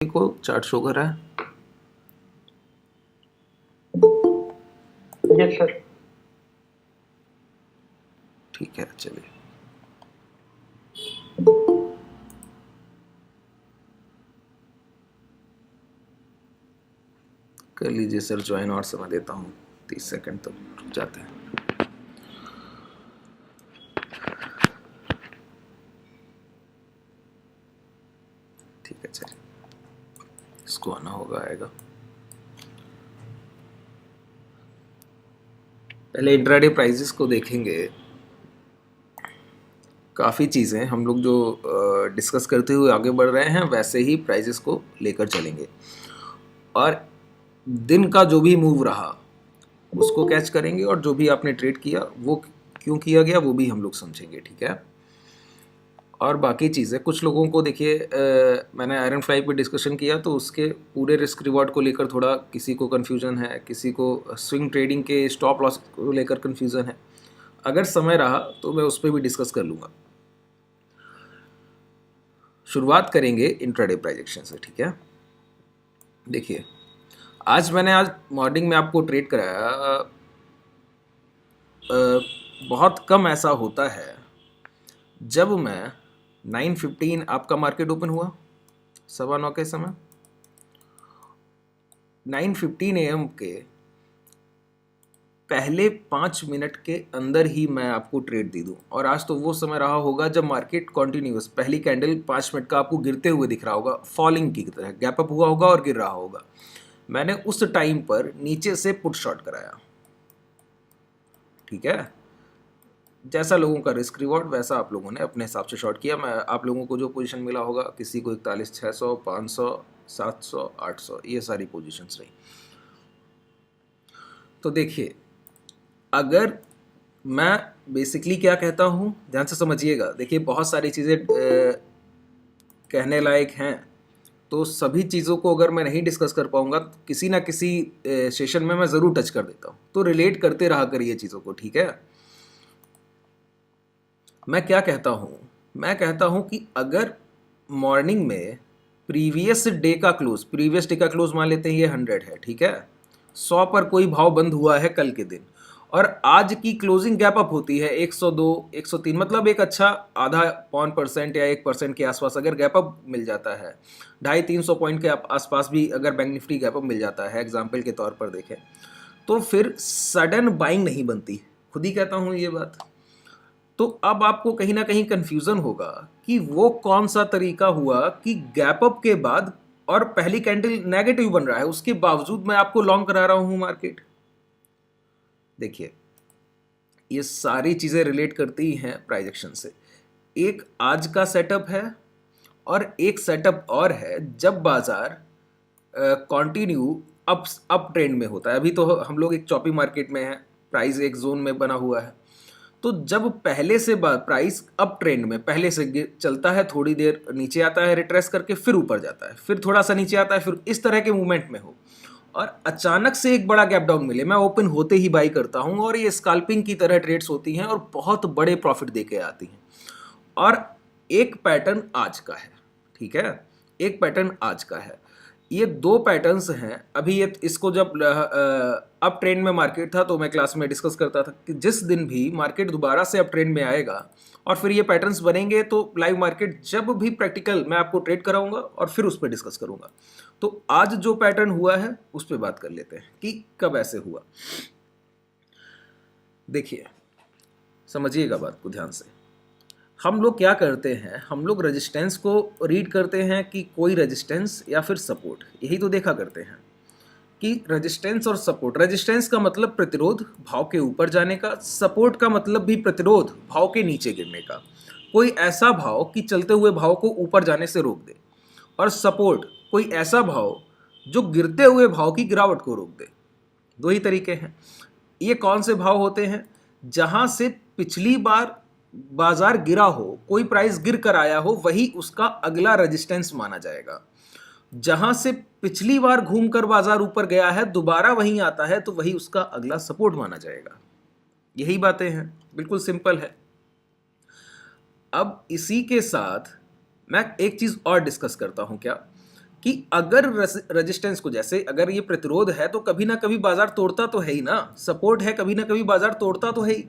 को chart show कर रहा है? Yes sir. ठीक है, चलिए। कर लीजिए सर ज्वाइन, और समय देता हूँ 30 सेकंड तक रुक जाते हैं। ठीक है, चलिए, इसको आना होगा, आएगा। पहले इंट्राडे प्राइसेस को देखेंगे। काफ़ी चीज़ें हम लोग जो डिस्कस करते हुए आगे बढ़ रहे हैं वैसे ही प्राइसेस को लेकर चलेंगे, और दिन का जो भी मूव रहा उसको कैच करेंगे, और जो भी आपने ट्रेड किया वो क्यों किया गया वो भी हम लोग समझेंगे। ठीक है, और बाकी चीज़ें कुछ लोगों को देखिए, मैंने आयरन फ्लाई पे डिस्कशन किया तो उसके पूरे रिस्क रिवॉर्ड को लेकर थोड़ा किसी को कन्फ्यूज़न है, किसी को स्विंग ट्रेडिंग के स्टॉप लॉस को लेकर कन्फ्यूज़न है। अगर समय रहा तो मैं उस पर भी डिस्कस कर लूँगा। शुरुआत करेंगे इंट्राडे प्राइजेक्शन से। ठीक है, देखिए आज मॉर्निंग में आपको ट्रेड कराया। बहुत कम ऐसा होता है जब मैं 9:15 आपका मार्केट ओपन हुआ 9:15 के समय, 9:15 AM के पहले 5 मिनट के अंदर ही मैं आपको ट्रेड दे दूं। और आज तो वो समय रहा होगा जब मार्केट कॉन्टिन्यूस पहली कैंडल 5 मिनट का आपको गिरते हुए दिख रहा होगा, फॉलिंग की तरह गैप अप हुआ होगा और गिर रहा होगा। मैंने उस टाइम पर नीचे से पुट शॉर्ट कराया। ठीक है, जैसा लोगों का रिस्क रिवॉर्ड वैसा आप लोगों ने अपने हिसाब से शॉर्ट किया। मैं आप लोगों को जो पोजीशन मिला होगा, किसी को 41,600, 500, 700, 800, ये सारी पोजीशंस रही। तो देखिए, अगर मैं बेसिकली क्या कहता हूँ, ध्यान से समझिएगा। देखिए बहुत सारी चीज़ें कहने लायक हैं, तो सभी चीज़ों को अगर मैं नहीं डिस्कस कर पाऊंगा तो किसी ना किसी सेशन में मैं ज़रूर टच कर देता हूँ। तो रिलेट करते रहा करिए चीज़ों को। ठीक है, मैं क्या कहता हूँ, मैं कहता हूँ कि अगर मॉर्निंग में प्रीवियस डे का क्लोज मान लेते हैं ये 100 है। ठीक है, 100 पर कोई भाव बंद हुआ है कल के दिन, और आज की क्लोजिंग गैप अप होती है 102, 103, मतलब एक अच्छा आधा % या 1% के आसपास अगर गैप अप मिल जाता है, 250-300 पॉइंट के आसपास भी अगर बैंक निफ्टी गैप अप मिल जाता है एग्जाम्पल के तौर पर देखें, तो फिर सडन बाइंग नहीं बनती। खुद ही कहता हूँ ये बात। तो अब आपको कहीं ना कहीं कंफ्यूजन होगा कि वो कौन सा तरीका हुआ कि गैप अप के बाद और पहली कैंडल नेगेटिव बन रहा है, उसके बावजूद मैं आपको लॉन्ग करा रहा हूं मार्केट। देखिए ये सारी चीजें रिलेट करती हैं प्राइजेक्शन से। एक आज का सेटअप है और एक सेटअप और है जब बाजार कंटिन्यू अप ट्रेंड में होता है। अभी तो हम लोग एक चॉपी मार्केट में है, प्राइस एक जोन में बना हुआ है। तो जब पहले से प्राइस अप ट्रेंड में पहले से चलता है, थोड़ी देर नीचे आता है रिट्रेस करके, फिर ऊपर जाता है, फिर थोड़ा सा नीचे आता है, फिर इस तरह के मूवमेंट में हो और अचानक से एक बड़ा गैप डाउन मिले, मैं ओपन होते ही बाई करता हूं, और ये स्कैल्पिंग की तरह ट्रेड्स होती हैं और बहुत बड़े प्रॉफिट देके आती हैं। और एक पैटर्न आज का है। ठीक है, एक पैटर्न आज का है। ये दो पैटर्न्स हैं। अभी ये इसको जब अप ट्रेंड में मार्केट था तो मैं क्लास में डिस्कस करता था कि जिस दिन भी मार्केट दोबारा से अप ट्रेंड में आएगा और फिर ये पैटर्न्स बनेंगे तो लाइव मार्केट जब भी प्रैक्टिकल मैं आपको ट्रेड कराऊंगा और फिर उस पर डिस्कस करूंगा। तो आज जो पैटर्न हुआ है उस पर बात कर लेते हैं कि कब ऐसे हुआ। देखिए समझिएगा बात को ध्यान से। हम लोग क्या करते हैं, हम लोग रेजिस्टेंस को रीड करते हैं कि कोई रेजिस्टेंस या फिर सपोर्ट, यही तो देखा करते हैं कि रेजिस्टेंस और सपोर्ट। रेजिस्टेंस का मतलब प्रतिरोध भाव के ऊपर जाने का, सपोर्ट का मतलब भी प्रतिरोध भाव के नीचे गिरने का। कोई ऐसा भाव कि चलते हुए भाव को ऊपर जाने से रोक दे, और सपोर्ट कोई ऐसा भाव जो गिरते हुए भाव की गिरावट को रोक दे। दो ही तरीके हैं। ये कौन से भाव होते हैं? जहां से पिछली बार बाजार गिरा हो, कोई प्राइस गिर कर आया हो, वही उसका अगला रेजिस्टेंस माना जाएगा। जहां से पिछली बार घूमकर बाजार ऊपर गया है, दोबारा वहीं आता है, तो वही उसका अगला सपोर्ट माना जाएगा। यही बातें हैं, बिल्कुल सिंपल है। अब इसी के साथ मैं एक चीज और डिस्कस करता हूं क्या, कि अगर रेजिस्टेंस को, जैसे अगर ये प्रतिरोध है तो कभी ना कभी बाजार तोड़ता तो है ही ना, सपोर्ट है कभी ना कभी बाजार तोड़ता तो है ही।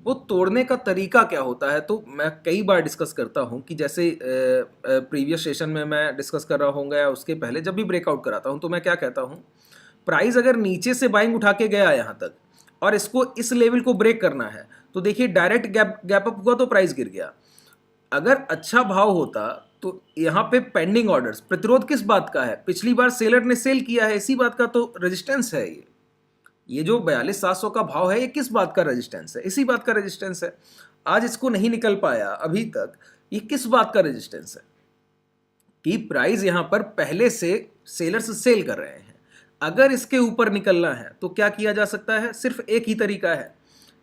वो तोड़ने का तरीका क्या होता है, तो मैं कई बार डिस्कस करता हूँ कि जैसे प्रीवियस सेशन में मैं डिस्कस कर रहा होऊंगा या उसके पहले जब भी ब्रेकआउट कराता हूँ, तो मैं क्या कहता हूँ, प्राइस अगर नीचे से बाइंग उठा के गया यहाँ तक और इसको इस लेवल को ब्रेक करना है, तो देखिए डायरेक्ट गैप अप हुआ तो प्राइस गिर गया। अगर अच्छा भाव होता तो यहाँ पे पेंडिंग ऑर्डर्स, प्रतिरोध किस बात का है, पिछली बार सेलर ने सेल किया है, इसी बात का तो रेजिस्टेंस है। ये जो 42,700 का भाव है, ये किस बात का रेजिस्टेंस है, इसी बात का रेजिस्टेंस है। आज इसको नहीं निकल पाया अभी तक, ये किस बात का रेजिस्टेंस है कि प्राइस यहां पर पहले से सेलर्स सेल कर रहे हैं। अगर इसके ऊपर निकलना है तो क्या किया जा सकता है, सिर्फ एक ही तरीका है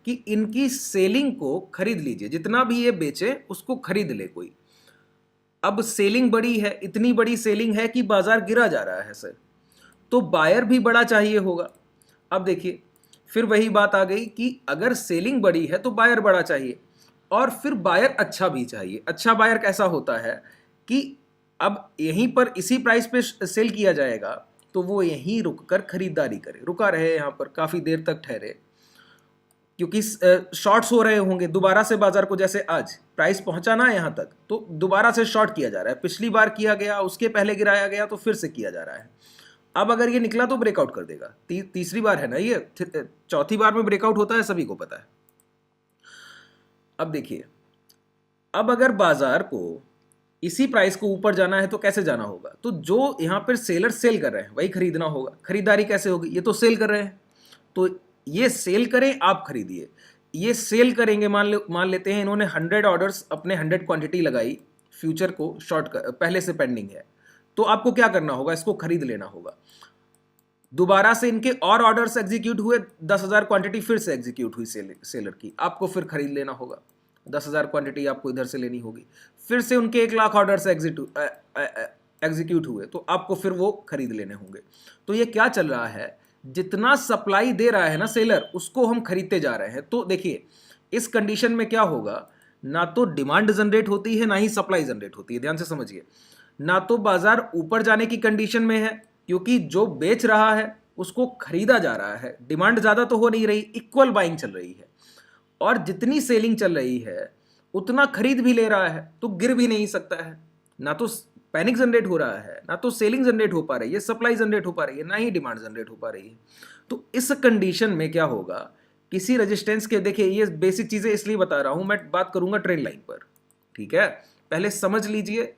कि इनकी सेलिंग को खरीद लीजिए, जितना भी ये बेचे उसको खरीद ले कोई। अब सेलिंग बड़ी है, इतनी बड़ी सेलिंग है कि बाजार गिरा जा रहा है सर, तो बायर भी बड़ा चाहिए होगा। अब देखिए फिर वही बात आ गई कि अगर सेलिंग बड़ी है तो बायर बड़ा चाहिए, और फिर बायर अच्छा भी चाहिए। अच्छा बायर कैसा होता है कि अब यहीं पर इसी प्राइस पे सेल किया जाएगा तो वो यहीं रुक कर खरीदारी करे, रुका रहे यहाँ पर काफ़ी देर तक ठहरे, क्योंकि शॉर्ट्स हो रहे होंगे दोबारा से बाजार को। जैसे आज प्राइस पहुंचा ना यहाँ तक तो दोबारा से शॉर्ट किया जा रहा है, पिछली बार किया गया, उसके पहले गिराया गया, तो फिर से किया जा रहा है। अब अगर ये निकला तो ब्रेकआउट कर देगा। तीसरी बार है ना ये, चौथी बार में ब्रेकआउट होता है, सभी को पता है। अब देखिए, अब अगर बाजार को इसी प्राइस को ऊपर जाना है तो कैसे जाना होगा, तो जो यहाँ पर सेलर सेल कर रहे हैं वही खरीदना होगा। खरीदारी कैसे होगी, ये तो सेल कर रहे हैं तो ये सेल करें, आप खरीदिए। ये सेल करेंगे, मान लेते हैं इन्होंने 100 ऑर्डर्स, अपने 100 क्वांटिटी लगाई, फ्यूचर को शॉर्ट कर, पहले से पेंडिंग है, तो आपको क्या करना होगा, इसको खरीद लेना होगा। दोबारा से इनके और ऑर्डर्स एग्जीक्यूट हुए, 10,000 क्वांटिटी फिर से एग्जीक्यूट हुई सेलर की, आपको फिर खरीद लेना होगा। 10,000 क्वांटिटी आपको इधर से लेनी होगी। फिर से उनके 1,00,000 ऑर्डर्स एग्जीक्यूट हुए तो आपको फिर वो खरीद लेने होंगे। तो ये क्या चल रहा है, जितना सप्लाई दे रहा है ना सेलर, उसको हम खरीदते जा रहे हैं। तो देखिए इस कंडीशन में क्या होगा, ना तो डिमांड जनरेट होती है ना ही सप्लाई जनरेट होती है। ध्यान से समझिए, ना तो बाजार ऊपर जाने की कंडीशन में है क्योंकि जो बेच रहा है उसको खरीदा जा रहा है, डिमांड ज्यादा तो हो नहीं रही, इक्वल बाइंग चल रही है, और जितनी सेलिंग चल रही है उतना खरीद भी ले रहा है, तो गिर भी नहीं सकता है। ना तो पैनिक जनरेट हो रहा है, ना तो सेलिंग जनरेट हो पा रही है, सप्लाई जनरेट हो पा रही है, ना ही डिमांड जनरेट हो पा रही है। तो इस कंडीशन में क्या होगा, किसी रेजिस्टेंस के, देखिए ये बेसिक चीजें इसलिए बता रहा हूं, मैं बात करूंगा ट्रेंड लाइन पर, ठीक है, पहले समझ लीजिए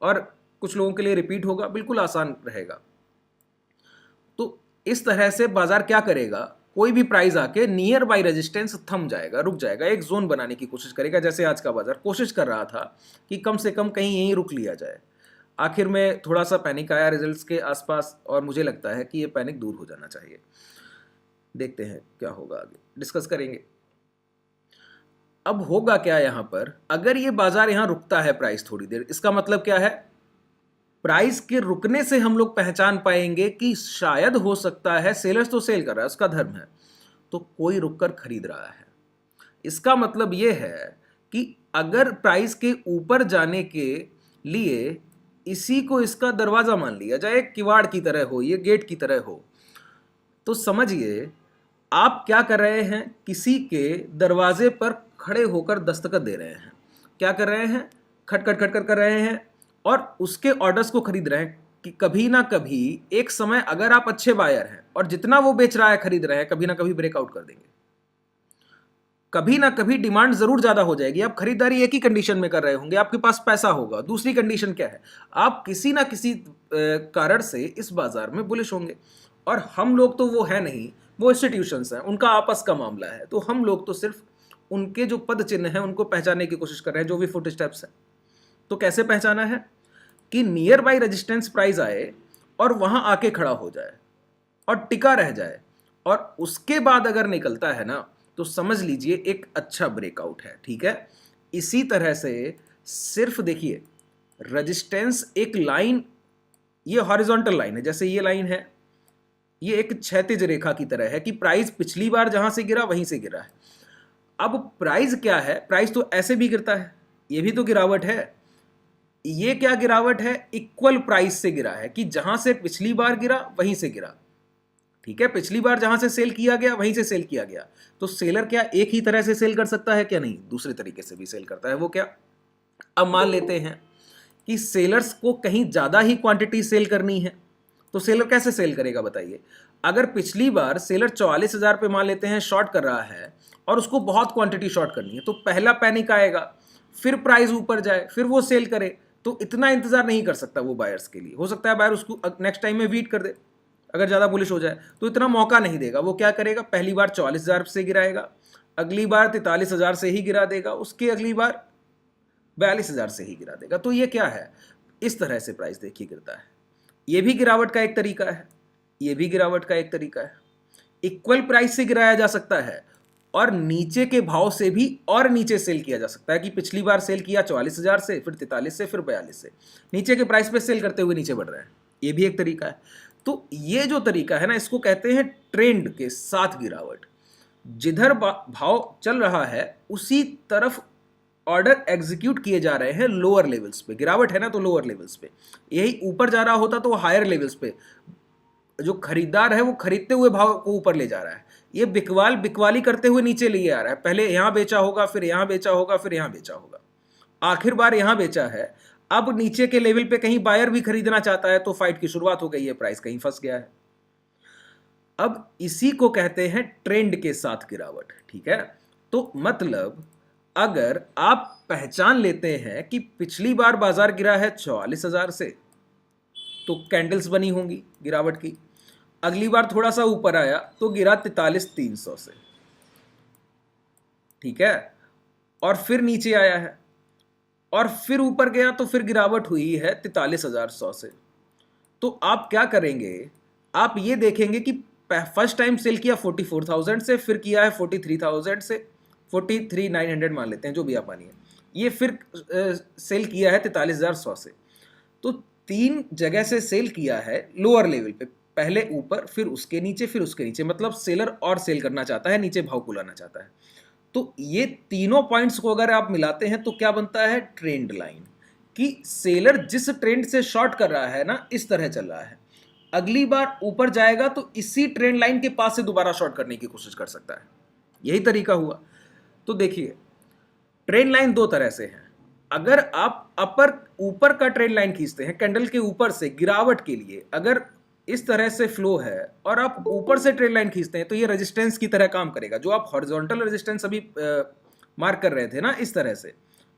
और कुछ लोगों के लिए रिपीट होगा, बिल्कुल आसान रहेगा। तो इस तरह से बाजार क्या करेगा, कोई भी प्राइस आके नियर बाई रेजिस्टेंस थम जाएगा, रुक जाएगा, एक जोन बनाने की कोशिश करेगा। जैसे आज का बाजार कोशिश कर रहा था कि कम से कम कहीं यहीं रुक लिया जाए। आखिर में थोड़ा सा पैनिक आया रिजल्ट्स के आसपास, और मुझे लगता है कि ये पैनिक दूर हो जाना चाहिए। देखते हैं क्या होगा, आगे डिस्कस करेंगे। अब होगा क्या यहाँ पर, अगर ये बाजार यहाँ रुकता है प्राइस थोड़ी देर, इसका मतलब क्या है, प्राइस के रुकने से हम लोग पहचान पाएंगे कि शायद हो सकता है, सेलर्स तो सेल कर रहा है, उसका धर्म है, तो कोई रुककर खरीद रहा है। इसका मतलब ये है कि अगर प्राइस के ऊपर जाने के लिए इसी को इसका दरवाजा मान लिया जाए, किवाड़ की तरह हो, ये गेट की तरह हो, तो समझिए आप क्या कर रहे हैं, किसी के दरवाजे पर खड़े होकर दस्तखत दे रहे हैं। क्या कर रहे हैं, खटखट खटखट कर रहे हैं और उसके ऑर्डर्स को खरीद रहे हैं कि कभी ना कभी एक समय अगर आप अच्छे बायर हैं और जितना वो बेच रहा है खरीद रहे हैं, कभी ना कभी ब्रेकआउट कर देंगे, कभी ना कभी डिमांड जरूर ज्यादा हो जाएगी। आप खरीदारी एक ही कंडीशन में कर रहे होंगे, आपके पास पैसा होगा। दूसरी कंडीशन क्या है, आप किसी ना किसी कारण से इस बाजार में बुलिश होंगे, और हम लोग तो वो है नहीं, वो इंस्टीट्यूशंस हैं, उनका आपस का मामला है। तो हम लोग तो सिर्फ उनके जो पद चिन्ह हैं उनको पहचानने की कोशिश कर रहे हैं, जो भी फुट स्टेप्स हैं। तो कैसे पहचाना है कि नियर बाई रेजिस्टेंस प्राइस आए और वहां आके खड़ा हो जाए और टिका रह जाए, और उसके बाद अगर निकलता है ना तो समझ लीजिए एक अच्छा ब्रेकआउट है, ठीक है। इसी तरह से सिर्फ देखिए, रेजिस्टेंस एक लाइन, ये हॉरिजॉन्टल लाइन है, जैसे ये लाइन है, ये एक क्षैतिज रेखा की तरह है कि प्राइस पिछली बार जहां से गिरा वहीं से गिरा है। अब प्राइस क्या है, प्राइस तो ऐसे भी गिरता है, ये भी तो गिरावट है। ये क्या गिरावट है, इक्वल प्राइस से गिरा है, कि जहां से पिछली बार गिरा वहीं से गिरा। ठीक है, पिछली बार जहां से सेल किया गया वहीं से सेल किया गया। तो सेलर क्या एक ही तरह से सेल कर सकता है क्या? नहीं, दूसरे तरीके से भी सेल करता है। वो क्या? अब मान लेते हैं कि सेलर्स को कहीं ज्यादा ही क्वांटिटी सेल करनी है, तो सेलर कैसे सेल करेगा बताइए? अगर पिछली बार सेलर 44,000 पे मान लेते हैं शॉर्ट कर रहा है और उसको बहुत क्वांटिटी शॉर्ट करनी है, तो पहला पैनिक आएगा, फिर प्राइस ऊपर जाए, फिर वो सेल करे। तो इतना इंतजार नहीं कर सकता वो बायर्स के लिए। हो सकता है बायर उसको नेक्स्ट टाइम में बीट कर दे, अगर ज़्यादा बुलिश हो जाए, तो इतना मौका नहीं देगा। वो क्या करेगा, पहली बार 44,000 से गिराएगा, अगली बार 43,000 से ही गिरा देगा, उसके अगली बार 42,000 से ही गिरा देगा। तो ये क्या है, इस तरह से प्राइस देखिए गिरता है। ये भी गिरावट का एक तरीका है, ये भी गिरावट का एक तरीका है। इक्वल प्राइस से गिराया जा सकता है और नीचे के भाव से भी और नीचे सेल किया जा सकता है, कि पिछली बार सेल किया 44,000 से, फिर 43 से, फिर 42 से, नीचे के प्राइस पे सेल करते हुए नीचे बढ़ रहा है। ये भी एक तरीका है। तो ये जो तरीका है ना, इसको कहते हैं ट्रेंड के साथ गिरावट। जिधर भाव चल रहा है उसी तरफ ऑर्डर एग्जीक्यूट किए जा रहे हैं लोअर लेवल्स पे। गिरावट है ना, तो लोअर लेवल्स पे। यही ऊपर जा रहा होता तो हायर लेवल्स पे जो खरीदार है वो खरीदते हुए भाव को ऊपर ले जा रहा है। ये बिकवाली करते हुए नीचे लिए आ रहा है। पहले यहां बेचा होगा, फिर यहां बेचा होगा, फिर यहां बेचा होगा, आखिर बार यहां बेचा है। अब नीचे के लेवल पे कहीं बायर भी खरीदना चाहता है, तो फाइट की शुरुआत हो गई है, प्राइस कहीं फंस गया है। अब इसी को कहते हैं ट्रेंड के साथ गिरावट। ठीक है, तो मतलब अगर आप पहचान लेते हैं कि पिछली बार बाजार गिरा है 44,000 से, तो कैंडल्स बनी होंगी गिरावट की। अगली बार थोड़ा सा ऊपर आया तो गिरा 43,300 से। ठीक है, और फिर नीचे आया है और फिर ऊपर गया तो फिर गिरावट हुई है 43,100 से। तो आप क्या करेंगे, आप ये देखेंगे कि फर्स्ट टाइम सेल किया 44,000 से, फिर किया है 43,000 से, 43,900 मान लेते हैं, जो भी आप मानिए। ये फिर सेल किया है 43,100 से। तो 3 जगह से सेल किया है लोअर लेवल पे, पहले ऊपर, फिर उसके नीचे, फिर उसके नीचे। मतलब सेलर और सेल करना चाहता है, नीचे भाव को लाना चाहता है। तो ये तीनों पॉइंट्स को अगर आप मिलाते हैं तो क्या बनता है, ट्रेंड लाइन। कि सेलर जिस ट्रेंड से शॉर्ट कर रहा है ना, इस तरह चल रहा है, अगली बार ऊपर जाएगा तो इसी ट्रेंड लाइन के पास से दोबारा शॉर्ट करने की कोशिश कर सकता है। यही तरीका हुआ। तो देखिए, ट्रेंड लाइन दो तरह से है। अगर आप ऊपर का ट्रेंड लाइन खींचते हैं कैंडल के ऊपर से गिरावट के लिए, अगर इस तरह से फ्लो है और आप ऊपर से ट्रेंड लाइन खींचते हैं, तो ये रेजिस्टेंस की तरह काम करेगा। जो आप हॉरिजॉन्टल रेजिस्टेंस अभी मार्क कर रहे थे ना, इस तरह से,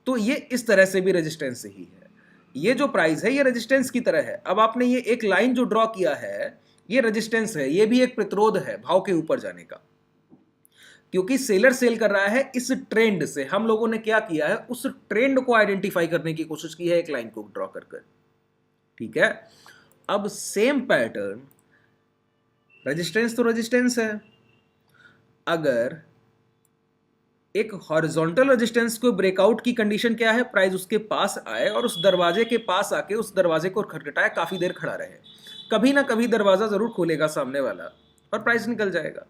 तो ये इस तरह से भी रेजिस्टेंस ही है। ये जो प्राइस है ये रेजिस्टेंस की तरह है। अब आपने ये एक लाइन जो ड्रॉ किया है, ये रेजिस्टेंस है, ये भी एक प्रतिरोध है भाव के ऊपर जाने का, क्योंकि सेलर सेल कर रहा है इस ट्रेंड से। हम लोगों ने क्या किया है, उस ट्रेंड को आइडेंटिफाई करने की कोशिश की है एक लाइन को ड्रॉ कर। ठीक है, अब सेम पैटर्न, रेजिस्टेंस तो रेजिस्टेंस है। अगर एक हॉरिजॉन्टल रेजिस्टेंस को ब्रेकआउट की कंडीशन क्या है, प्राइस उसके पास आए और उस दरवाजे के पास आके उस दरवाजे को खटखटाए, काफी देर खड़ा रहे। कभी ना कभी दरवाजा जरूर खोलेगा सामने वाला और प्राइस निकल जाएगा।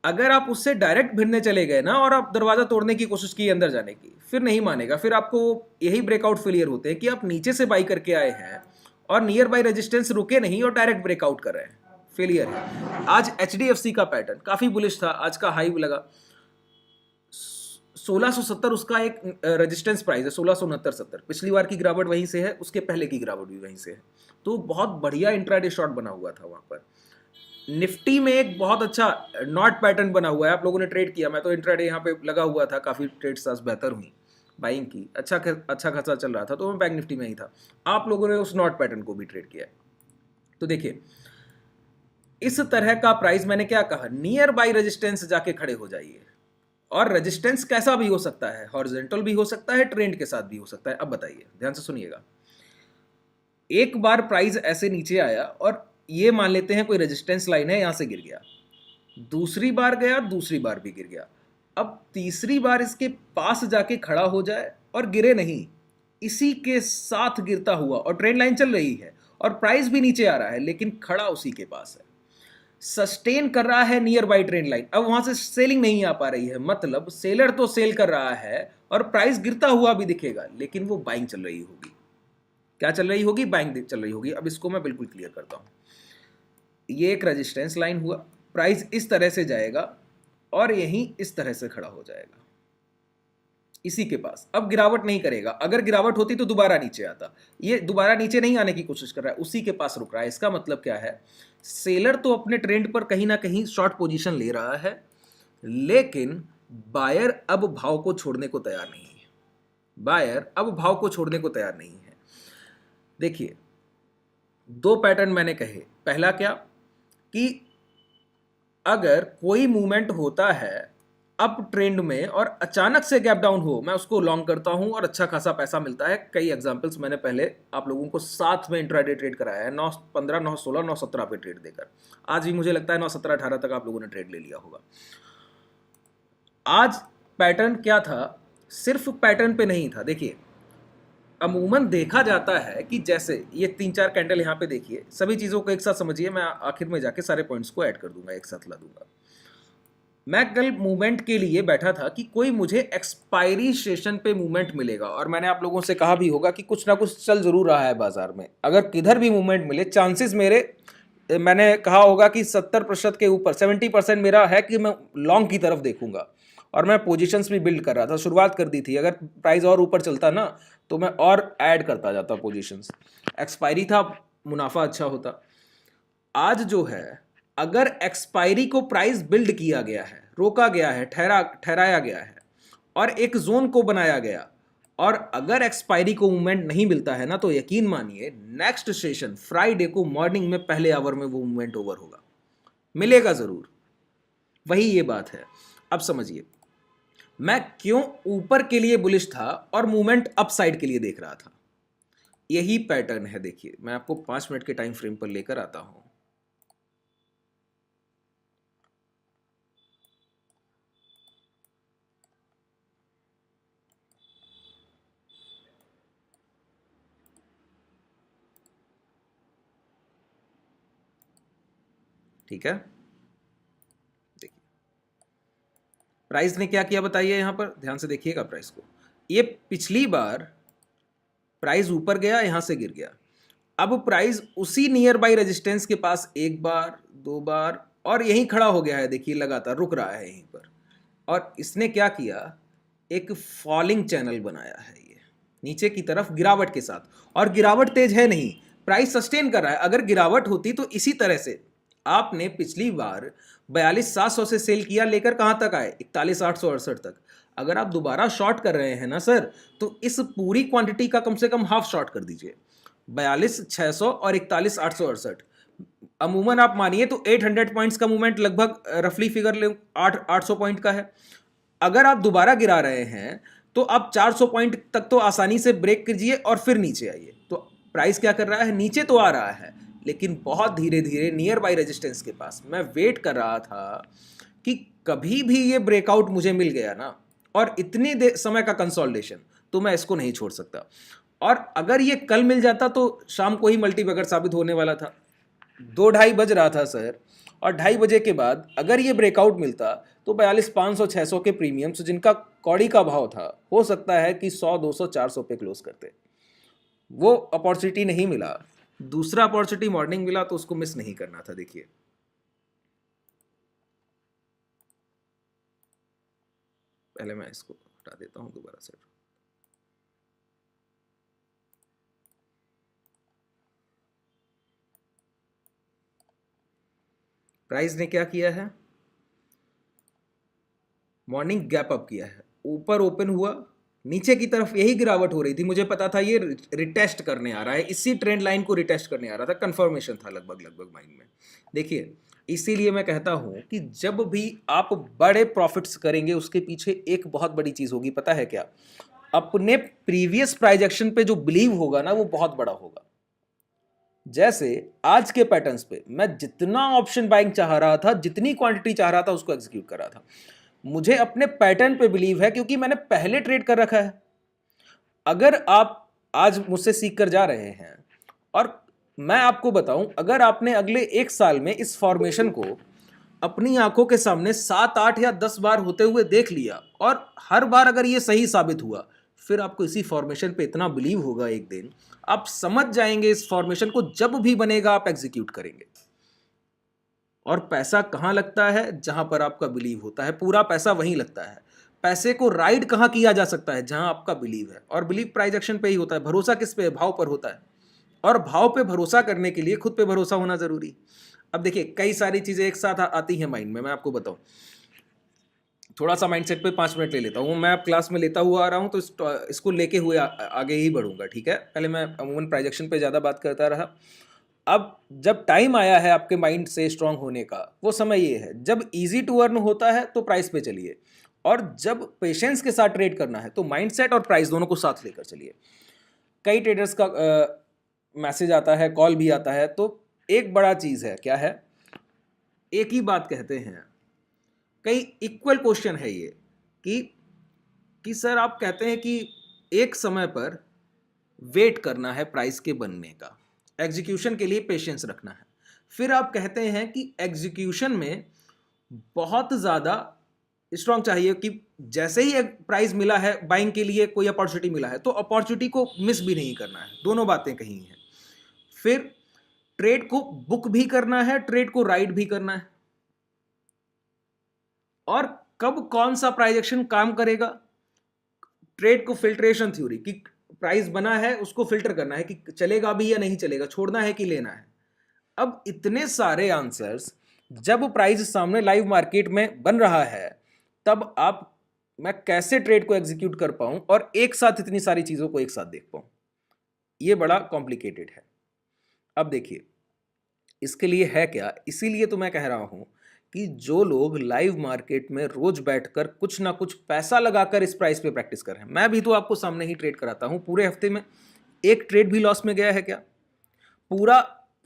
अगर आप उससे डायरेक्ट भिड़ने चले गए ना और आप दरवाजा तोड़ने की कोशिश की अंदर जाने की, फिर नहीं मानेगा। फिर आपको यही ब्रेकआउट फेलियर होते हैं कि आप नीचे से बाई करके आए हैं और नियर बाई रेजिस्टेंस रुके नहीं और डायरेक्ट ब्रेकआउट कर रहे हैं, फेलियर है। आज HDFC का पैटर्न काफी बुलिश था, आज का हाई लगा 1670, उसका एक रेजिस्टेंस प्राइस है 1669-70। पिछली बार की गिरावट वहीं से है, उसके पहले की गिरावट भी वहीं से है। तो बहुत बढ़िया इंट्राडे शॉट बना हुआ था वहां पर। निफ्टी में एक बहुत अच्छा नॉट पैटर्न बना हुआ है, आप लोगों ने ट्रेड किया। मैं तो इंट्राडे यहाँ पे लगा हुआ था, काफी ट्रेड्स आज बेहतर हुई, बाइंग की, अच्छा खासा चल रहा था, तो मैं बैंक निफ्टी में ही था। आप लोगों ने उस नॉट पैटर्न को भी ट्रेड किया। तो देखिए, इस तरह का प्राइस, मैंने क्या कहा, नियर बाई रेजिस्टेंस जाके खड़े हो जाइए। और रेजिस्टेंस कैसा भी हो सकता है, हॉरिजॉन्टल भी हो सकता है, ट्रेंड के साथ भी हो सकता है। अब बताइए, ध्यान से सुनिएगा। एक बार प्राइस ऐसे नीचे आया और ये मान लेते हैं कोई रेजिस्टेंस लाइन है, यहां से गिर गया, दूसरी बार गया, दूसरी बार भी गिर गया, अब तीसरी बार इसके पास जाके खड़ा हो जाए और गिरे नहीं, इसी के साथ गिरता हुआ, और ट्रेंड लाइन चल रही है और प्राइस भी नीचे आ रहा है, लेकिन खड़ा उसी के पास है। सस्टेन कर रहा है नियर बाई ट्रेंड लाइन, अब वहां से सेलिंग नहीं आ पा रही है, मतलब सेलर तो सेल कर रहा है और प्राइस गिरता हुआ भी दिखेगा, लेकिन वो बाइंग चल रही होगी। क्या चल रही होगी? बाइंग चल रही होगी। अब इसको मैं बिल्कुल क्लियर करता हूं। ये एक रेजिस्टेंस लाइन हुआ, प्राइस इस तरह से जाएगा और यहीं इस तरह से खड़ा हो जाएगा इसी के पास। अब गिरावट नहीं करेगा, अगर गिरावट होती तो दोबारा नीचे आता, ये दोबारा नीचे नहीं आने की कोशिश कर रहा है, उसी के पास रुक रहा है। इसका मतलब क्या है? सेलर तो अपने ट्रेंड पर कहीं ना कहीं शॉर्ट पोजीशन ले रहा है, लेकिन बायर अब भाव को छोड़ने को तैयार नहीं है। बायर अब भाव को छोड़ने को तैयार नहीं है। देखिए, दो पैटर्न मैंने कहे। पहला क्या कि अगर कोई मूवमेंट होता है अप ट्रेंड में और अचानक से गैप डाउन हो, मैं उसको लॉन्ग करता हूं और अच्छा खासा पैसा मिलता है। कई एग्जांपल्स मैंने पहले आप लोगों को साथ में इंट्राडे ट्रेड कराया है, 9.15, 9.16, 9.17 पे ट्रेड देकर। आज भी मुझे लगता है 9.17, 18 तक आप लोगों ने ट्रेड ले लिया होगा। आज पैटर्न क्या था? सिर्फ पैटर्न पे नहीं था। देखिए, अमूमन देखा जाता है कि जैसे ये 3-4 कैंडल यहाँ पे देखिए, सभी चीज़ों को एक साथ समझिए, मैं आखिर में जाके सारे पॉइंट्स को ऐड कर दूंगा, एक साथ ला दूंगा। मैं कल मूवमेंट के लिए बैठा था कि कोई मुझे एक्सपायरी सेशन पे मूवमेंट मिलेगा, और मैंने आप लोगों से कहा भी होगा कि कुछ ना कुछ चल जरूर रहा है बाजार में। अगर किधर भी मूवमेंट मिले, चांसेस मैंने कहा होगा कि 70% के ऊपर 70% मेरा है कि मैं लॉन्ग की तरफ देखूंगा, और मैं पोजीशंस भी बिल्ड कर रहा था, शुरुआत कर दी थी। अगर प्राइस और ऊपर चलता ना तो मैं और ऐड करता जाता पोजीशंस। एक्सपायरी था, मुनाफा अच्छा होता। आज जो है, अगर एक्सपायरी को प्राइस बिल्ड किया गया है, रोका गया है, ठहराया गया है और एक जोन को बनाया गया, और अगर एक्सपायरी को मूवमेंट नहीं मिलता है ना, तो यकीन मानिए नेक्स्ट सेशन फ्राइडे को मॉर्निंग में पहले आवर में वो मूवमेंट ओवर होगा, मिलेगा जरूर। वही ये बात है। अब समझिए मैं क्यों ऊपर के लिए बुलिश था और मूवमेंट अपसाइड के लिए देख रहा था। यही पैटर्न है। देखिए, मैं आपको 5 मिनट के टाइम फ्रेम पर लेकर आता हूं। ठीक है, देखिए प्राइस ने क्या किया बताइए। यहां पर ध्यान से देखिएगा प्राइस को। ये पिछली बार प्राइस ऊपर गया, यहां से गिर गया। अब प्राइस उसी नियर बाई रेजिस्टेंस के पास एक बार, दो बार, और यहीं खड़ा हो गया है। देखिए, लगातार रुक रहा है यहीं पर, और इसने क्या किया? एक फॉलिंग चैनल बनाया है, ये नीचे की तरफ गिरावट के साथ, और गिरावट तेज है नहीं, प्राइस सस्टेन कर रहा है। अगर गिरावट होती तो इसी तरह से आपने पिछली बार 42,700 से सेल किया, लेकर कहां तक आए? 41,868 तक। अगर आप दोबारा शॉर्ट कर रहे हैं ना सर, तो इस पूरी क्वांटिटी का कम से कम हाफ शॉर्ट कर दीजिए। 42,600 और 41,868, अमूमन आप मानिए तो 800 पॉइंट्स का मूवमेंट लगभग रफली फिगर ले 800 पॉइंट का है। अगर आप दोबारा गिरा रहे हैं तो आप 400 पॉइंट तक तो आसानी से ब्रेक कीजिए और फिर नीचे आइए। तो प्राइस क्या कर रहा है? नीचे तो आ रहा है, लेकिन बहुत धीरे धीरे नियर बाई रेजिस्टेंस के पास। मैं वेट कर रहा था कि कभी भी ये ब्रेकआउट मुझे मिल गया ना, और इतनी समय का कंसोलिडेशन, तो मैं इसको नहीं छोड़ सकता। और अगर ये कल मिल जाता तो शाम को ही मल्टीबैगर साबित होने वाला था। 2-2:30 बज रहा था सर, और 2:30 बजे के बाद अगर ये ब्रेकआउट मिलता तो 42,500, 600 के प्रीमियम्स, जिनका कौड़ी का भाव था, हो सकता है कि 100, 200, 400 पे क्लोज करते। वो अपॉर्चुनिटी नहीं मिला। दूसरा अपॉर्चुनिटी मॉर्निंग मिला, तो उसको मिस नहीं करना था। देखिए, पहले मैं इसको हटा देता हूं दोबारा से। प्राइस ने क्या किया है? मॉर्निंग गैप अप किया है, ऊपर ओपन हुआ, नीचे की तरफ यही गिरावट हो रही थी। मुझे पता था ये रिटेस्ट करने आ रहा है, इसी ट्रेंड लाइन को रिटेस्ट करने आ रहा था, कंफर्मेशन था लगभग माइंड में। देखिए, इसीलिए मैं कहता हूं कि जब भी आप बड़े प्रॉफिट्स करेंगे, उसके पीछे एक बहुत बड़ी चीज होगी, पता है क्या? अपने प्रीवियस प्राइस एक्शन पे जो बिलीव होगा ना, वो बहुत बड़ा होगा। जैसे आज के पैटर्न्स पे मैं जितना ऑप्शन बाइंग चाह रहा था, जितनी क्वांटिटी चाह रहा था, उसको एग्जीक्यूट कर रहा था। मुझे अपने पैटर्न पे बिलीव है, क्योंकि मैंने पहले ट्रेड कर रखा है। अगर आप आज मुझसे सीख कर जा रहे हैं और मैं आपको बताऊं, अगर आपने अगले 1 साल में इस फॉर्मेशन को अपनी आंखों के सामने 7, 8 या 10 बार होते हुए देख लिया और हर बार अगर ये सही साबित हुआ, फिर आपको इसी फॉर्मेशन पे इतना बिलीव होगा, एक दिन आप समझ जाएंगे इस फॉर्मेशन को जब भी बनेगा आप एग्जीक्यूट करेंगे। और पैसा कहां लगता है? जहां पर आपका बिलीव होता है, पूरा पैसा वहीं लगता है। पैसे को राइड कहां किया जा सकता है? जहां आपका बिलीव है। और बिलीव प्राइस एक्शन पे ही होता है। भरोसा किस पे है? भाव पर होता है। और भाव पे भरोसा करने के लिए खुद पे भरोसा होना जरूरी। अब देखिए, कई सारी चीजें एक साथ आती हैं माइंड में। मैं आपको बताऊं, थोड़ा सा माइंडसेट पे 5 मिनट ले लेता हूँ। मैं अब क्लास में लेता हुआ आ रहा हूँ, तो इसको लेके हुए आगे ही बढ़ूंगा, ठीक है? पहले मैं अमूमन प्राइजेक्शन पे ज़्यादा बात करता रहा। अब जब टाइम आया है आपके माइंड से स्ट्रांग होने का, वो समय ये है जब इजी टू अर्न होता है तो प्राइस पे चलिए, और जब पेशेंस के साथ ट्रेड करना है तो माइंडसेट और प्राइस दोनों को साथ लेकर चलिए। कई ट्रेडर्स का मैसेज आता है, कॉल भी आता है, तो एक बड़ा चीज़ है, क्या है? एक ही बात कहते हैं। कई इक्वल क्वेश्चन है ये कि सर आप कहते हैं कि एक समय पर वेट करना है प्राइस के बनने का, एग्जीक्यूशन के लिए पेशेंस रखना है। फिर आप कहते हैं कि एग्जीक्यूशन में बहुत ज़्यादा स्ट्रांग चाहिए, कि जैसे ही एक प्राइस मिला है बाइंग के लिए, कोई अपॉर्चुनिटी मिला है तो अपॉर्चुनिटी को मिस भी नहीं करना है। दोनों बातें कही हैं। फिर ट्रेड को बुक भी करना है, ट्रेड को राइड भी करना है। और कब कौन सा प्राइस एक्शन काम करेगा? ट्रेड को फिल्ट्रेशन थ्योरी, कि प्राइस बना है उसको फिल्टर करना है कि चलेगा भी या नहीं चलेगा, छोड़ना है कि लेना है। अब इतने सारे आंसर्स जब प्राइस सामने लाइव मार्केट में बन रहा है, तब आप मैं कैसे ट्रेड को एग्जीक्यूट कर पाऊं और एक साथ इतनी सारी चीजों को एक साथ देख पाऊं, ये बड़ा कॉम्प्लिकेटेड है। अब देखिए, इसके लिए है क्या, इसीलिए तो मैं कह रहा हूं कि जो लोग लाइव मार्केट में रोज बैठकर कुछ ना कुछ पैसा लगाकर इस प्राइस पे प्रैक्टिस कर रहे हैं, मैं भी तो आपको सामने ही ट्रेड कराता हूं, पूरे हफ्ते में एक ट्रेड भी लॉस में गया है क्या? पूरा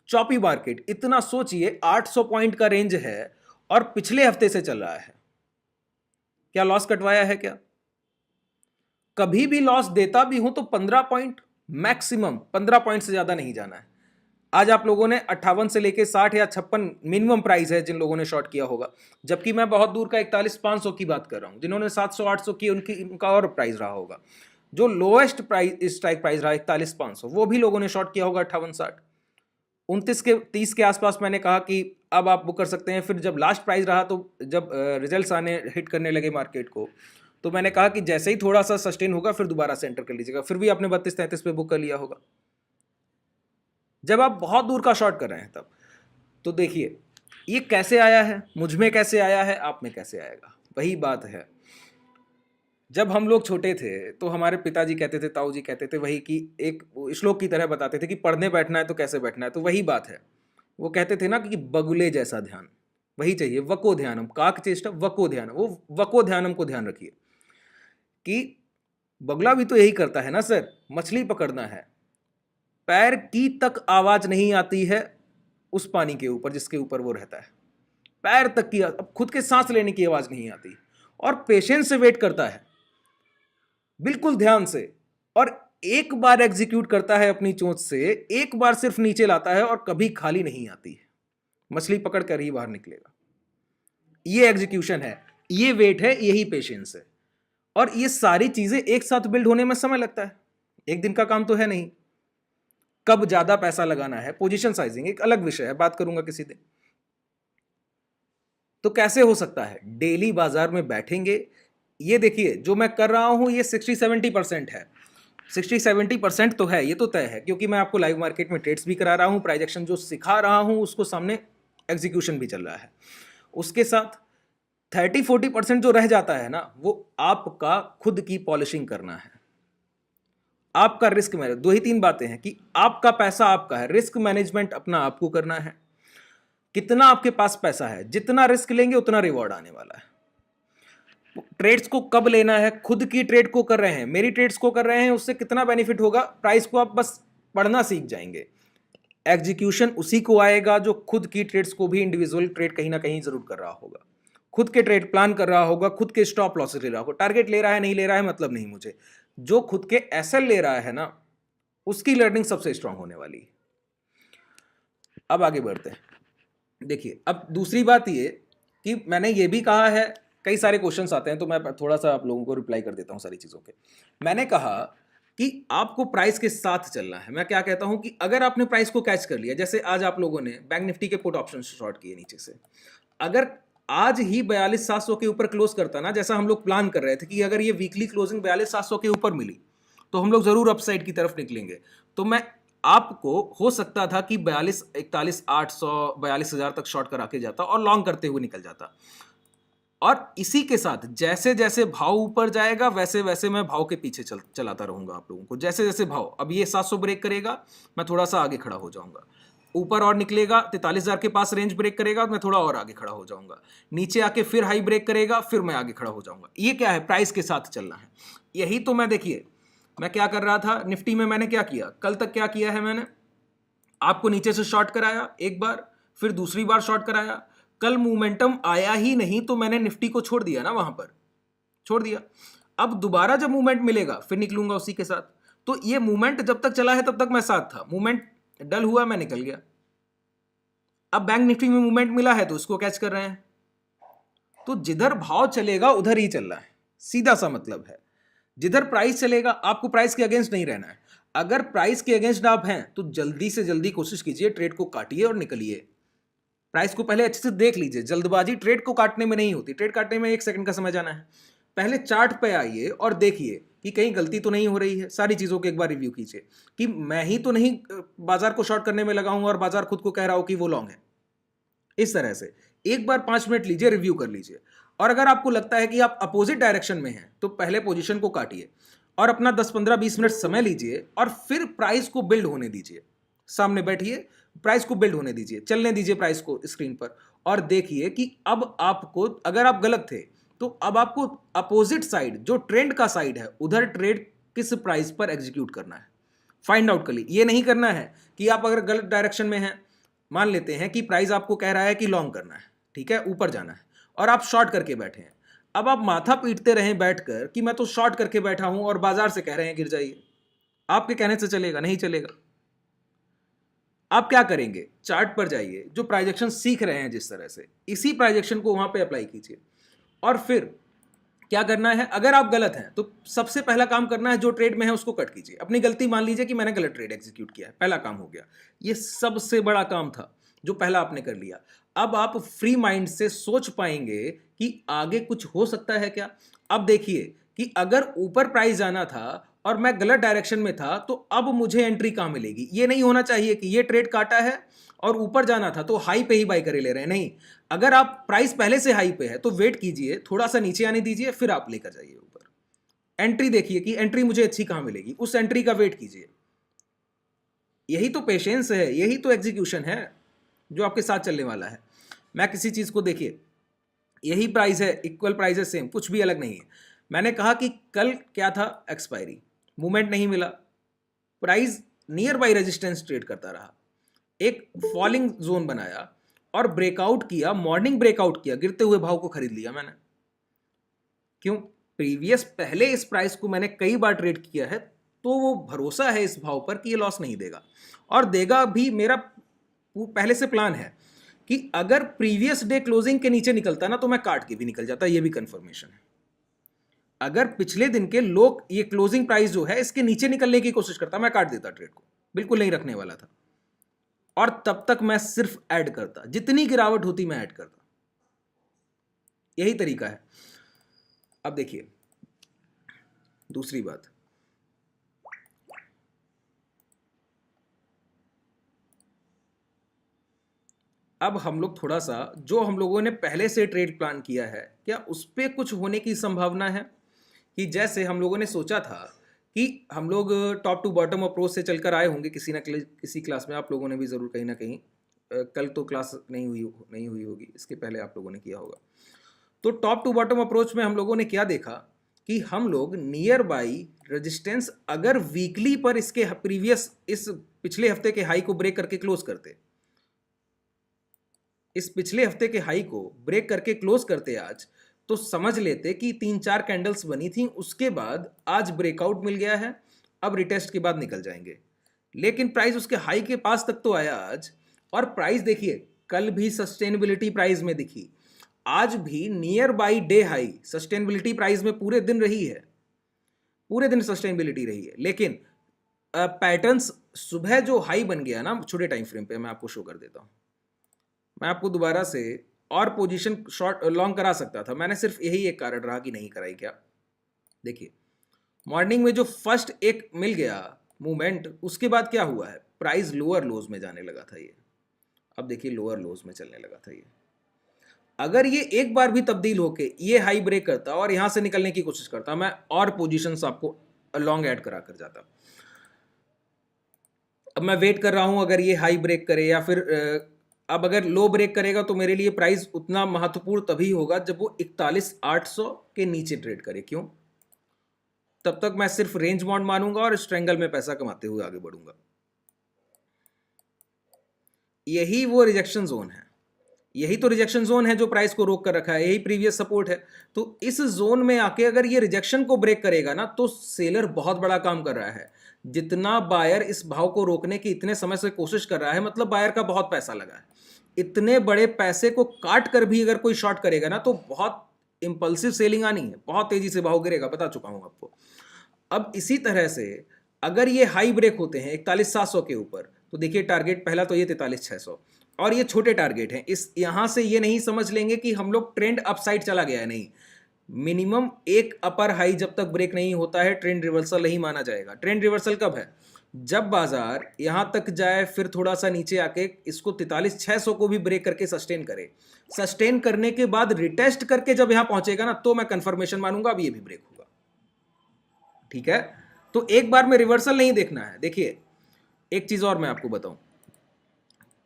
चॉपी मार्केट, इतना सोचिए, 800 पॉइंट का रेंज है और पिछले हफ्ते से चल रहा है, क्या लॉस कटवाया है क्या? कभी भी लॉस देता भी हूं तो 15 पॉइंट मैक्सिमम, 15 पॉइंट से ज्यादा नहीं जाना है। आज आप लोगों ने 58 से लेके 60 या 56 मिनिमम प्राइस है जिन लोगों ने शॉर्ट किया होगा, जबकि मैं बहुत दूर का 41,500 की बात कर रहा हूं। जिन्होंने 700 800 की, उनका और प्राइस रहा होगा। जो लोएस्ट प्राइस, स्ट्राइक प्राइस रहा 41,500, वो भी लोगों ने शॉर्ट किया होगा 58-60। 29 के 30 के आसपास मैंने कहा कि अब आप बुक कर सकते हैं। फिर जब लास्ट प्राइस रहा, तो जब रिजल्ट्स आने हिट करने लगे मार्केट को, तो मैंने कहा कि जैसे ही थोड़ा सा सस्टेन होगा फिर दोबारा से एंटर कर लीजिएगा। फिर भी आपने 32-33 पे बुक कर लिया होगा, जब आप बहुत दूर का शॉर्ट कर रहे हैं तब। तो देखिए, ये कैसे आया है, मुझ में कैसे आया है, आप में कैसे आएगा? वही बात है, जब हम लोग छोटे थे तो हमारे पिताजी कहते थे, ताऊ जी कहते थे, वही कि एक श्लोक की तरह बताते थे कि पढ़ने बैठना है तो कैसे बैठना है। तो वही बात है, वो कहते थे ना कि बगुले जैसा ध्यान, वही चाहिए। वको ध्यानम, काक चेष्टा वको ध्यान, वो वको ध्यानम को ध्यान रखिए कि बगुला भी तो यही करता है ना सर, मछली पकड़ना है, पैर की तक आवाज नहीं आती है उस पानी के ऊपर जिसके ऊपर वो रहता है, पैर तक की, अब खुद के सांस लेने की आवाज नहीं आती, और पेशेंस से वेट करता है बिल्कुल ध्यान से, और एक बार एग्जीक्यूट करता है अपनी चोंच से, एक बार सिर्फ नीचे लाता है और कभी खाली नहीं आती है, मछली पकड़ कर ही बाहर निकलेगा। ये एग्जीक्यूशन है, ये वेट है, यही पेशेंस है। और ये सारी चीजें एक साथ बिल्ड होने में समय लगता है, एक दिन का काम तो है नहीं। कब ज्यादा पैसा लगाना है, पोजीशन साइजिंग एक अलग विषय है, बात करूंगा किसी दिन। तो कैसे हो सकता है? डेली बाजार में बैठेंगे। ये देखिए, जो मैं कर रहा हूं ये 60-70% है। 60-70% तो है, ये तो तय है, क्योंकि मैं आपको लाइव मार्केट में ट्रेड्स भी करा रहा हूं, प्राइजेक्शन जो सिखा रहा हूं उसको सामने एग्जीक्यूशन भी चल रहा है। उसके साथ 30-40% जो रह जाता है ना, वो आपका खुद की पॉलिशिंग करना है, आपका रिस्क मैनेज। 2 ही 3 बातें हैं कि आपका पैसा आपका है, रिस्क मैनेजमेंट अपना आपको करना है। कितना आपके पास पैसा है, जितना रिस्क लेंगे उतना रिवॉर्ड आने वाला है। ट्रेड्स को कब लेना है, खुद की ट्रेड को कर रहे हैं, मेरी ट्रेड्स को कर रहे हैं, उससे कितना बेनिफिट होगा, प्राइस को आप बस पढ़ना सीख जाएंगे। एग्जीक्यूशन उसी को आएगा जो खुद की ट्रेड्स को भी इंडिविजुअल ट्रेड कहीं ना कहीं जरूर कर रहा होगा, खुद के ट्रेड प्लान कर रहा होगा, खुद के स्टॉप लॉसेस ले रहा होगा। टारगेट ले रहा है नहीं ले रहा है मतलब नहीं मुझे, जो खुद के एसएल ले रहा है ना, उसकी लर्निंग सबसे स्ट्रांग होने वाली है। अब आगे बढ़ते हैं। देखिए, अब दूसरी बात ये कि मैंने ये भी कहा है, कई सारे क्वेश्चंस आते हैं तो मैं थोड़ा सा आप लोगों को रिप्लाई कर देता हूँ सारी चीज़ों के। मैंने कहा कि आपको प्राइस के साथ चलना है। मैं क्या कहता हूँ कि अगर आपने प्राइस को कैच कर लिया, जैसे आज आप लोगों ने बैंक निफ्टी के पुट ऑप्शन शॉर्ट किए नीचे से, अगर आज ही 42,700 के ऊपर क्लोज करता ना, जैसा हम लोग प्लान कर रहे थे कि अगर ये वीकली क्लोजिंग 42,700 के ऊपर मिली तो हम लोग जरूर अपसाइड की तरफ निकलेंगे, तो मैं आपको हो सकता था कि 41,800 42,000 तक शॉर्ट करा के जाता और लॉन्ग करते हुए निकल जाता। और इसी के साथ जैसे जैसे भाव ऊपर जाएगा वैसे वैसे मैं भाव के पीछे चलाता रहूंगा आप लोगों को। जैसे जैसे भाव, अब ये 700 ब्रेक करेगा मैं थोड़ा सा आगे खड़ा हो जाऊंगा, ऊपर और निकलेगा 43,000 के पास रेंज ब्रेक करेगा मैं थोड़ा और आगे खड़ा हो जाऊंगा, नीचे आके फिर हाई ब्रेक करेगा फिर मैं आगे खड़ा हो जाऊंगा। ये क्या है? प्राइस के साथ चलना है। यही तो मैं, देखिए मैं क्या कर रहा था निफ्टी में, मैंने क्या किया कल तक, क्या किया है मैंने आपको नीचे से शॉर्ट कराया एक बार, फिर दूसरी बार शॉर्ट कराया, कल मोमेंटम आया ही नहीं तो मैंने निफ्टी को छोड़ दिया ना, वहां पर छोड़ दिया। अब दोबारा जब मूवमेंट मिलेगा फिर निकलूंगा उसी के साथ। तो ये मूवमेंट जब तक चला है तब तक मैं साथ था, मूवमेंट डल हुआ मैं निकल गया। अब बैंक निफ्टी में मूवमेंट मिला है तो उसको कैच कर रहे हैं। तो जिधर भाव चलेगा उधर ही चलना है, सीधा सा मतलब है। जिधर प्राइस चलेगा आपको प्राइस के अगेंस्ट नहीं रहना है। अगर प्राइस के अगेंस्ट आप हैं तो जल्दी से जल्दी कोशिश कीजिए, ट्रेड को काटिए और निकलिए। प्राइस को पहले अच्छे से देख लीजिए, जल्दबाजी ट्रेड को काटने में नहीं होती। ट्रेड काटने में 1 सेकंड का समय जाना है। पहले चार्ट पे आइए और देखिए कि कहीं गलती तो नहीं हो रही है। सारी चीजों को एक बार रिव्यू कीजिए कि मैं ही तो नहीं बाजार को शॉर्ट करने में लगा हूं और बाजार खुद को कह रहा हूं कि वो लॉन्ग है। इस तरह से एक बार 5 मिनट लीजिए, रिव्यू कर लीजिए। और अगर आपको लगता है कि आप अपोजिट डायरेक्शन में हैं तो पहले पोजीशन को काटिए और अपना 10 15 20 मिनट समय लीजिए और फिर प्राइस को बिल्ड होने दीजिए। सामने बैठिए, प्राइस को बिल्ड होने दीजिए, चलने दीजिए प्राइस को स्क्रीन पर, और देखिए कि अब आपको, अगर आप गलत थे तो अब आपको अपोजिट साइड जो ट्रेंड का साइड है उधर ट्रेड किस प्राइस पर एग्जीक्यूट करना है, फाइंड आउट कर ली। ये नहीं करना है कि आप अगर गलत डायरेक्शन में हैं, मान लेते हैं कि प्राइस आपको कह रहा है कि लॉन्ग करना है, ठीक है, ऊपर जाना है, और आप शॉर्ट करके बैठे हैं। अब आप माथा पीटते रहें बैठकर कि मैं तो शॉर्ट करके बैठा हूं और बाजार से कह रहे हैं गिर जाइए। आपके कहने से चलेगा? नहीं चलेगा। आप क्या करेंगे? चार्ट पर जाइए, जो प्राइजेक्शन सीख रहे हैं जिस तरह से, इसी प्राइजेक्शन को वहां पे अप्लाई कीजिए। और फिर क्या करना है, अगर आप गलत हैं तो सबसे पहला काम करना है जो ट्रेड में है उसको कट कीजिए। अपनी गलती मान लीजिए कि मैंने गलत ट्रेड एग्जीक्यूट किया है, पहला काम हो गया। ये सबसे बड़ा काम था जो पहला आपने कर लिया। अब आप फ्री माइंड से सोच पाएंगे कि आगे कुछ हो सकता है क्या। अब देखिए कि अगर ऊपर प्राइस जाना था और मैं गलत डायरेक्शन में था तो अब मुझे एंट्री कहां मिलेगी। ये नहीं होना चाहिए कि ये ट्रेड काटा है और ऊपर जाना था तो हाई पे ही बाई करे ले रहे हैं। नहीं, अगर आप प्राइस पहले से हाई पे है तो वेट कीजिए, थोड़ा सा नीचे आने दीजिए, फिर आप लेकर जाइए ऊपर। एंट्री देखिए कि एंट्री मुझे अच्छी कहां मिलेगी, उस एंट्री का वेट कीजिए। यही तो पेशेंस है, यही तो एग्जीक्यूशन है जो आपके साथ चलने वाला है। मैं किसी चीज को, देखिए यही प्राइस है, इक्वल प्राइस है, सेम, कुछ भी अलग नहीं है। मैंने कहा कि कल क्या था, एक्सपायरी, मूवमेंट नहीं मिला, price near by resistance trade करता रहा, एक फॉलिंग जोन बनाया और ब्रेकआउट किया, मॉर्निंग ब्रेकआउट किया, गिरते हुए भाव को खरीद लिया मैंने। क्यों? प्रीवियस पहले इस प्राइस को मैंने कई बार ट्रेड किया है, तो वो भरोसा है इस भाव पर कि ये लॉस नहीं देगा और देगा भी। मेरा पहले से प्लान है कि अगर प्रीवियस डे क्लोजिंग के नीचे निकलता ना तो मैं काट के भी निकल जाता, ये भी कंफर्मेशन है। अगर पिछले दिन के लोग ये क्लोजिंग प्राइस जो है इसके नीचे निकलने की कोशिश करता, मैं काट देता ट्रेड को, बिल्कुल नहीं रखने वाला था। और तब तक मैं सिर्फ ऐड करता, जितनी गिरावट होती मैं ऐड करता। यही तरीका है। अब देखिए दूसरी बात, अब हम लोग थोड़ा सा, जो हम लोगों ने पहले से ट्रेड प्लान किया है, क्या उस पर कुछ होने की संभावना है? कि जैसे हम लोगों ने सोचा था कि हम लोग टॉप टू बॉटम अप्रोच से चलकर आए होंगे किसी ना किसी क्लास में, आप लोगों ने भी ज़रूर कहीं ना कहीं, कल तो क्लास नहीं हुई होगी, इसके पहले आप लोगों ने किया होगा। तो टॉप टू बॉटम अप्रोच में हम लोगों ने क्या देखा कि हम लोग नियर बाई रेजिस्टेंस अगर वीकली पर इसके प्रीवियस, इस पिछले हफ्ते के हाई को ब्रेक करके क्लोज करते, इस पिछले हफ्ते के हाई को ब्रेक करके क्लोज करते आज, तो समझ लेते कि 3-4 कैंडल्स बनी थी, उसके बाद आज ब्रेकआउट मिल गया है, अब रिटेस्ट के बाद निकल जाएंगे। लेकिन प्राइस उसके हाई के पास तक तो आया आज, और प्राइस देखिए कल भी सस्टेनेबिलिटी प्राइस में दिखी, आज भी near by day high sustainability price में पूरे दिन रही है, पूरे दिन सस्टेनेबिलिटी रही है। लेकिन पैटर्न्स सुबह जो हाई बन गया ना छोटे टाइम फ्रेम पे, मैं आपको शो कर देता हूं, मैं आपको दोबारा से, और पोजीशन शॉर्ट लॉन्ग करा सकता था, मैंने सिर्फ यही एक कारण रहा कि नहीं कराई। क्या देखिए मॉर्निंग में जो फर्स्ट एक मिल गया मूवमेंट, उसके बाद क्या हुआ है, प्राइस लोअर लोज में जाने लगा था ये, अब देखिए लोअर लोज में चलने लगा था ये। अगर ये एक बार भी तब्दील होके ये हाई ब्रेक करता और यहां से निकलने की कोशिश करता, मैं और पोजीशंस आपको लॉन्ग ऐड करा कर जाता। अब मैं वेट कर रहा हूं अगर ये हाई ब्रेक करे, या फिर अब अगर लो ब्रेक करेगा तो मेरे लिए प्राइस उतना महत्वपूर्ण तभी होगा जब वो 41,800 के नीचे ट्रेड करे। क्यों? तब तक मैं सिर्फ रेंज बाउंड मानूंगा और स्ट्रेंगल में पैसा कमाते हुए आगे बढ़ूंगा। यही वो रिजेक्शन जोन है, यही तो रिजेक्शन जोन है जो प्राइस को रोक कर रखा है, यही प्रीवियस सपोर्ट है। तो इस जोन में आके अगर ये रिजेक्शन को ब्रेक करेगा ना, तो सेलर बहुत बड़ा काम कर रहा है। जितना बायर इस भाव को रोकने की इतने समय से कोशिश कर रहा है, मतलब बायर का बहुत पैसा लगा है। इतने बड़े पैसे को काट कर भी अगर कोई शॉर्ट करेगा ना, तो बहुत इंपल्सिव सेलिंग आनी है, बहुत तेजी से भाव गिरेगा, बता चुका हूं आपको। अब इसी तरह से अगर ये हाई ब्रेक होते हैं 41,700 के ऊपर, तो देखिए टारगेट पहला तो ये 43,600, और ये छोटे टारगेट हैं। इस यहां से ये नहीं समझ लेंगे कि हम लोग ट्रेंड अपसाइड चला गया है, नहीं। मिनिमम एक अपर हाई जब तक ब्रेक नहीं होता है, ट्रेंड रिवर्सल नहीं माना जाएगा। ट्रेंड रिवर्सल कब है? जब बाजार यहां तक जाए, फिर थोड़ा सा नीचे आके इसको 43,600 को भी ब्रेक करके सस्टेन करे, सस्टेन करने के बाद रिटेस्ट करके जब यहां पहुंचेगा ना, तो मैं कंफर्मेशन मानूंगा अब ये भी ब्रेक होगा। ठीक है, तो एक बार में रिवर्सल नहीं देखना है। देखिए एक चीज और मैं आपको बताऊं,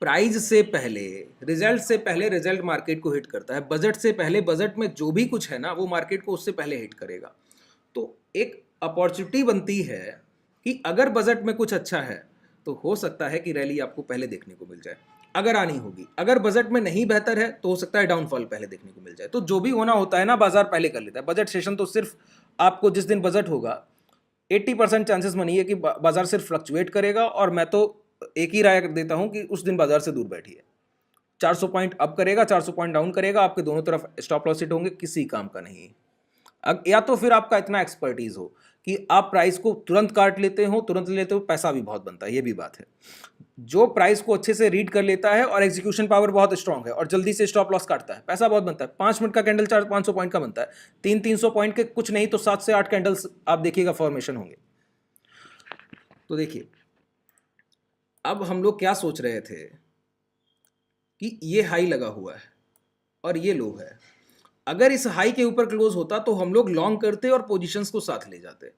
प्राइस से पहले, रिजल्ट से पहले रिजल्ट मार्केट को हिट करता है, बजट से पहले बजट में जो भी कुछ है ना, वो मार्केट को उससे पहले हिट करेगा। तो एक अपॉर्चुनिटी बनती है कि अगर बजट में कुछ अच्छा है तो हो सकता है कि रैली आपको पहले देखने को मिल जाए, अगर आनी होगी। अगर बजट में नहीं बेहतर है तो हो सकता है डाउनफॉल पहले देखने को मिल जाए। तो जो भी होना होता है ना, बाजार पहले कर लेता है। बजट सेशन तो सिर्फ आपको जिस दिन बजट होगा 80% चांसेस मानिए कि बाजार सिर्फ फ्लक्चुएट करेगा, और मैं तो एक ही राय देता हूं कि उस दिन बाजार से दूर बैठिए। 400 पॉइंट अप करेगा, 400 पॉइंट डाउन करेगा, आपके दोनों तरफ स्टॉप लॉस हिट होंगे, किसी काम का नहीं। या तो फिर आपका इतना एक्सपर्टीज हो कि आप प्राइस को तुरंत काट लेते हो, तुरंत लेते हो, पैसा भी बहुत बनता है, ये भी बात है। जो प्राइस को अच्छे से रीड कर लेता है और एग्जीक्यूशन पावर बहुत स्ट्रांग है और जल्दी से स्टॉप लॉस काटता है, पैसा बहुत बनता है। 5 मिनट का कैंडल चार्ट 500 पॉइंट का बनता है, 300 पॉइंट के कुछ नहीं तो 7 से 8 कैंडल्स आप देखिएगा फॉर्मेशन होंगे। तो देखिए अब हम लोग क्या सोच रहे थे कि ये हाई लगा हुआ है और ये लो है, अगर इस हाई के ऊपर क्लोज होता तो हम लोग लॉन्ग करते और पोजीशंस को साथ ले जाते।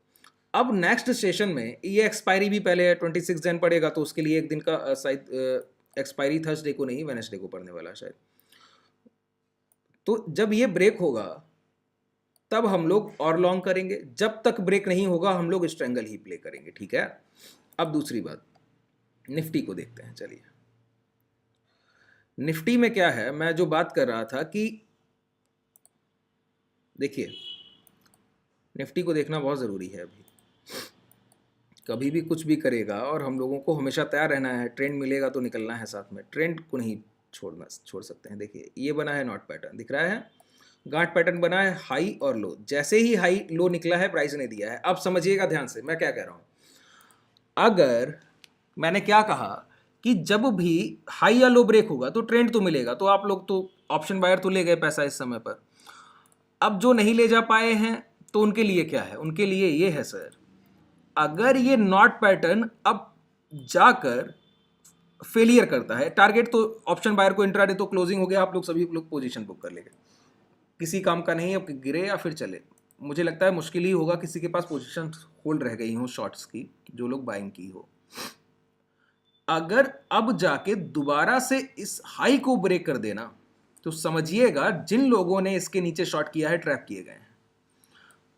अब नेक्स्ट सेशन में ये एक्सपायरी भी पहले 26 जन पड़ेगा, तो उसके लिए एक दिन का शायद एक्सपायरी थर्सडे को नहीं वेडनेसडे को पड़ने वाला शायद। तो जब ये ब्रेक होगा तब हम लोग और लॉन्ग करेंगे, जब तक ब्रेक नहीं होगा हम लोग स्ट्रेंगल ही प्ले करेंगे। ठीक है, अब दूसरी बात निफ्टी को देखते हैं। चलिए निफ्टी में क्या है, मैं जो बात कर रहा था कि देखिए निफ्टी को देखना बहुत ज़रूरी है। अभी कभी भी कुछ भी करेगा और हम लोगों को हमेशा तैयार रहना है, ट्रेंड मिलेगा तो निकलना है साथ में, ट्रेंड को नहीं छोड़ सकते हैं। देखिए ये बना है नॉट पैटर्न, दिख रहा है, गांठ पैटर्न बना है, हाई और लो। जैसे ही हाई लो निकला है प्राइस ने दिया है। अब समझिएगा ध्यान से मैं क्या कह रहा हूँ। अगर मैंने क्या कहा कि जब भी हाई या लो ब्रेक होगा तो ट्रेंड तो मिलेगा, तो आप लोग तो ऑप्शन बायर तो ले गए पैसा इस समय पर। अब जो नहीं ले जा पाए हैं तो उनके लिए क्या है, उनके लिए ये है सर, अगर ये नॉट पैटर्न अब जाकर फेलियर करता है, टारगेट तो ऑप्शन बायर को इंट्राडे तो क्लोजिंग हो गया, आप लोग सभी लोग पोजीशन बुक कर लेंगे, किसी काम का नहीं। अब गिरे या फिर चले, मुझे लगता है मुश्किल ही होगा किसी के पास पोजीशन होल्ड रह गई हो शॉर्ट्स की, जो लोग बाइंग की हो। अगर अब जाके दोबारा से इस हाई को ब्रेक कर देना, तो समझिएगा जिन लोगों ने इसके नीचे शॉर्ट किया है ट्रैप किए गए हैं।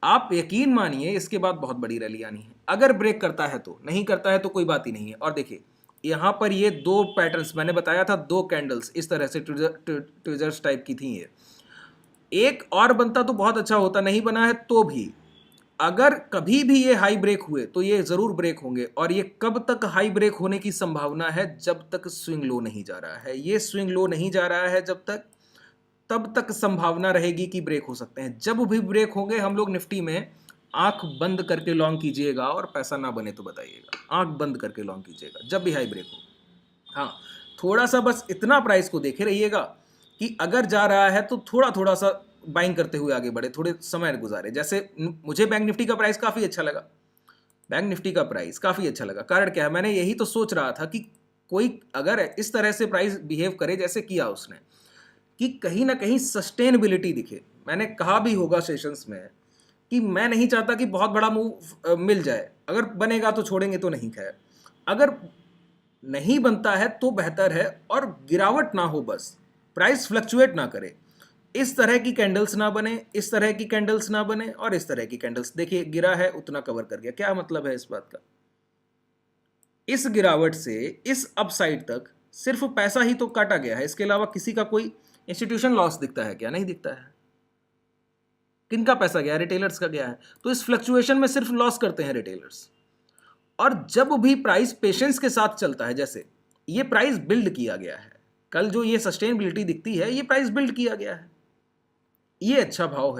आप यकीन मानिए इसके बाद बहुत बड़ी रैली आनी है। अगर ब्रेक करता है तो, नहीं करता है तो कोई बात ही नहीं है। और देखिए यहां पर ये दो पैटर्न्स मैंने बताया था, दो कैंडल्स इस तरह से ट्विजर्स टाइप की थी। ये एक और बनता तो बहुत अच्छा होता, नहीं बना है तो भी अगर कभी भी ये हाई ब्रेक हुए तो ये जरूर ब्रेक होंगे, और ये कब तक हाई ब्रेक होने की संभावना है? जब तक स्विंग लो नहीं जा रहा है। ये स्विंग लो नहीं जा रहा है जब तक, तब तक संभावना रहेगी कि ब्रेक हो सकते हैं। जब भी ब्रेक होंगे हम लोग निफ्टी में आंख बंद करके लॉन्ग कीजिएगा, और पैसा ना बने तो बताइएगा। आंख बंद करके लॉन्ग कीजिएगा जब भी हाई ब्रेक हो। हाँ, थोड़ा सा बस इतना प्राइस को देखे रहिएगा कि अगर जा रहा है तो थोड़ा थोड़ा सा बाइंग करते हुए आगे बढ़े, थोड़े समय गुजारे। जैसे मुझे बैंक निफ्टी का प्राइस काफ़ी अच्छा लगा, बैंक निफ्टी का प्राइस काफ़ी अच्छा लगा। कारण क्या है, मैंने यही तो सोच रहा था कि कोई अगर इस तरह से प्राइस बिहेव करे जैसे किया उसने, कि कहीं ना कहीं सस्टेनेबिलिटी दिखे। मैंने कहा भी होगा सेशंस में कि मैं नहीं चाहता कि बहुत बड़ा मूव मिल जाए, अगर बनेगा तो छोड़ेंगे तो नहीं। खैर, अगर नहीं बनता है तो बेहतर है, और गिरावट ना हो, बस प्राइस फ्लक्चुएट ना करे। इस तरह की कैंडल्स ना बने, इस तरह की कैंडल्स ना बने, और इस तरह की कैंडल्स। देखिए, गिरा है उतना कवर कर गया, क्या मतलब है इस बात का? इस गिरावट से इस अपसाइड तक सिर्फ पैसा ही तो काटा गया है, इसके अलावा किसी का कोई इंस्टीट्यूशन लॉस दिखता है क्या? नहीं दिखता है। किनका पैसा गया? रिटेलर्स का गया है। तो इस फ्लक्चुएशन में सिर्फ लॉस करते हैं रिटेलर्स। और जब भी प्राइस पेशेंस के साथ चलता है, जैसे ये प्राइस बिल्ड किया गया है, कल जो ये सस्टेनेबिलिटी दिखती है, ये प्राइस बिल्ड किया गया है, ये अच्छा भाव है।